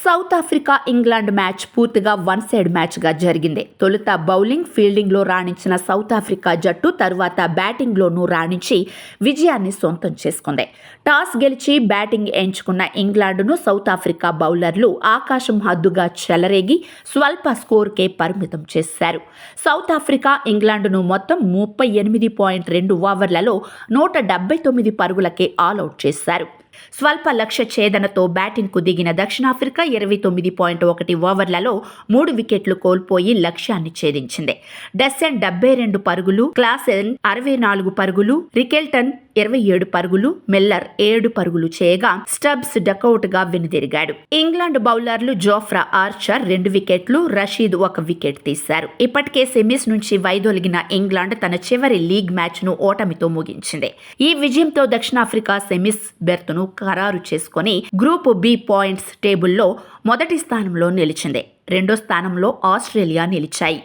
South Africa England match పూర్తిగా one side మ్యాచ్గా జరిగింది. తొలుత బౌలింగ్, ఫీల్డింగ్లో రాణించిన సౌత్ ఆఫ్రికా జట్టు తరువాత బ్యాటింగ్లోనూ రాణించి విజయాన్ని సొంతం చేసుకుంది. టాస్ గెలిచి బ్యాటింగ్ ఎంచుకున్న ఇంగ్లాండ్ను సౌత్ ఆఫ్రికా బౌలర్లు ఆకాశం హద్దుగా చెలరేగి స్వల్ప స్కోర్కే పరిమితం చేశారు. సౌత్ ఆఫ్రికా ఇంగ్లాండ్ను మొత్తం 38.2 ఓవర్లలో 179 పరుగులకే ఆలౌట్ చేశారు. స్వల్ప లక్ష్య ఛేదనతో బ్యాటింగ్కు దిగిన దక్షిణాఫ్రికా 29.1 ఓవర్లలో 3 వికెట్లు కోల్పోయి లక్ష్యాన్ని ఛేదించింది. డెస్సెన్ 72 పరుగులు, క్లాసెన్ 64 పరుగులు, రికెల్టన్ 27 పరుగులు, మిల్లర్ 7 పరుగులు చేయగా స్టబ్స్ డకౌట్గా వెనుదిరిగాడు. ఇంగ్లాండ్ బౌలర్లు జోఫ్రా ఆర్చర్ 2 వికెట్లు, రషీద్ 1 వికెట్ తీశారు. ఇప్పటికే సెమీస్ నుంచి వైదొలిగిన ఇంగ్లాండ్ తన చివరి లీగ్ మ్యాచ్ను ఓటమితో ముగించింది. ఈ విజయంతో దక్షిణాఫ్రికా సెమీస్ బెర్త్ను ఖరారు చేసుకుని గ్రూప్ బి పాయింట్స్ టేబుల్లో మొదటి స్థానంలో నిలిచింది. రెండో స్థానంలో ఆస్ట్రేలియా నిలిచాయి.